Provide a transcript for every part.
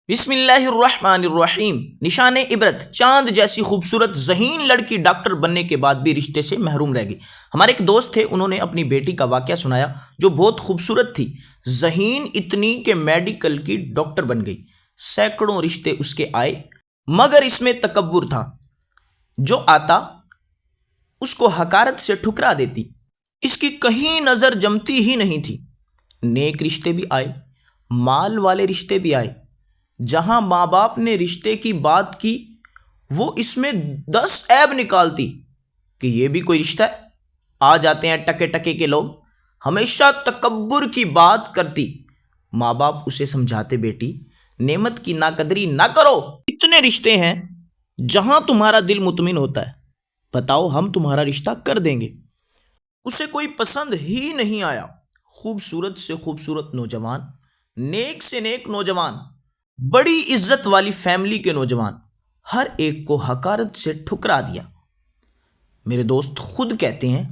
بسم اللہ الرحمن الرحیم۔ نشان عبرت، چاند جیسی خوبصورت ذہین لڑکی ڈاکٹر بننے کے بعد بھی رشتے سے محروم رہ گئی۔ ہمارے ایک دوست تھے، انہوں نے اپنی بیٹی کا واقعہ سنایا جو بہت خوبصورت تھی، ذہین اتنی کہ میڈیکل کی ڈاکٹر بن گئی۔ سینکڑوں رشتے اس کے آئے مگر اس میں تکبر تھا، جو آتا اس کو حقارت سے ٹھکرا دیتی۔ اس کی کہیں نظر جمتی ہی نہیں تھی۔ نیک رشتے بھی آئے، مال والے رشتے بھی آئے۔ جہاں ماں باپ نے رشتے کی بات کی وہ اس میں 10 عیب نکالتی کہ یہ بھی کوئی رشتہ ہے۔ آ جاتے ہیں ٹکے ٹکے کے لوگ، ہمیشہ تکبر کی بات کرتی۔ ماں باپ اسے سمجھاتے، بیٹی نعمت کی ناقدری نہ کرو، اتنے رشتے ہیں جہاں تمہارا دل مطمئن ہوتا ہے، بتاؤ ہم تمہارا رشتہ کر دیں گے۔ اسے کوئی پسند ہی نہیں آیا۔ خوبصورت سے خوبصورت نوجوان، نیک سے نیک نوجوان، بڑی عزت والی فیملی کے نوجوان، ہر ایک کو حقارت سے ٹھکرا دیا۔ میرے دوست خود کہتے ہیں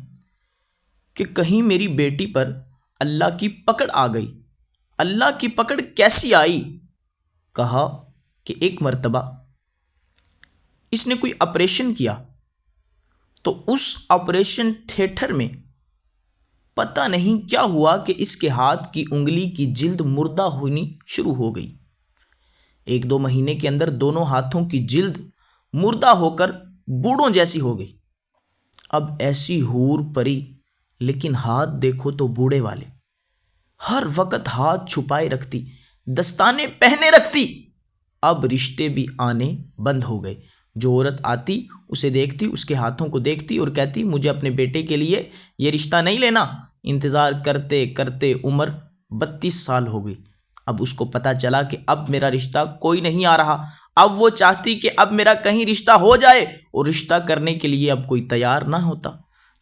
کہ کہیں میری بیٹی پر اللہ کی پکڑ آ گئی۔ اللہ کی پکڑ کیسی آئی؟ کہا کہ ایک مرتبہ اس نے کوئی آپریشن کیا تو اس آپریشن تھیٹر میں پتہ نہیں کیا ہوا کہ اس کے ہاتھ کی انگلی کی جلد مردہ ہونی شروع ہو گئی۔ 1-2 مہینے کے اندر دونوں ہاتھوں کی جلد مردہ ہو کر بوڑھوں جیسی ہو گئی۔ اب ایسی حور پری، لیکن ہاتھ دیکھو تو بوڑھے والے، ہر وقت ہاتھ چھپائے رکھتی، دستانے پہنے رکھتی۔ اب رشتے بھی آنے بند ہو گئے۔ جو عورت آتی اسے دیکھتی، اس کے ہاتھوں کو دیکھتی اور کہتی مجھے اپنے بیٹے کے لیے یہ رشتہ نہیں لینا۔ انتظار کرتے کرتے عمر 32 سال ہو گئی۔ اب اس کو پتہ چلا کہ اب میرا رشتہ کوئی نہیں آ رہا۔ اب وہ چاہتی کہ اب میرا کہیں رشتہ ہو جائے، اور رشتہ کرنے کے لیے اب کوئی تیار نہ ہوتا۔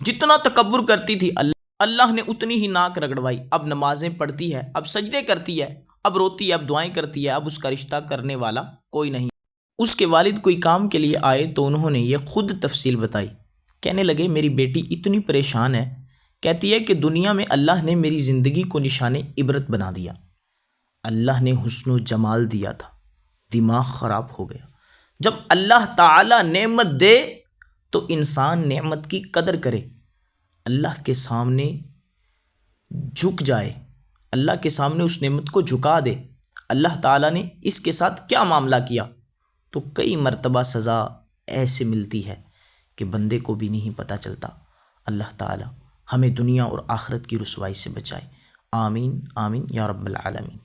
جتنا تکبر کرتی تھی اللہ نے اتنی ہی ناک رگڑوائی۔ اب نمازیں پڑھتی ہے، اب سجدے کرتی ہے، اب روتی ہے، اب دعائیں کرتی ہے، اب اس کا رشتہ کرنے والا کوئی نہیں۔ اس کے والد کوئی کام کے لیے آئے تو انہوں نے یہ خود تفصیل بتائی۔ کہنے لگے میری بیٹی اتنی پریشان ہے، کہتی ہے کہ دنیا میں اللہ نے میری زندگی کو نشان عبرت بنا دیا۔ اللہ نے حسن و جمال دیا تھا، دماغ خراب ہو گیا۔ جب اللہ تعالی نعمت دے تو انسان نعمت کی قدر کرے، اللہ کے سامنے جھک جائے، اللہ کے سامنے اس نعمت کو جھکا دے۔ اللہ تعالیٰ نے اس کے ساتھ کیا معاملہ کیا؟ تو کئی مرتبہ سزا ایسے ملتی ہے کہ بندے کو بھی نہیں پتہ چلتا۔ اللہ تعالیٰ ہمیں دنیا اور آخرت کی رسوائی سے بچائے۔ آمین آمین یا رب العالمین۔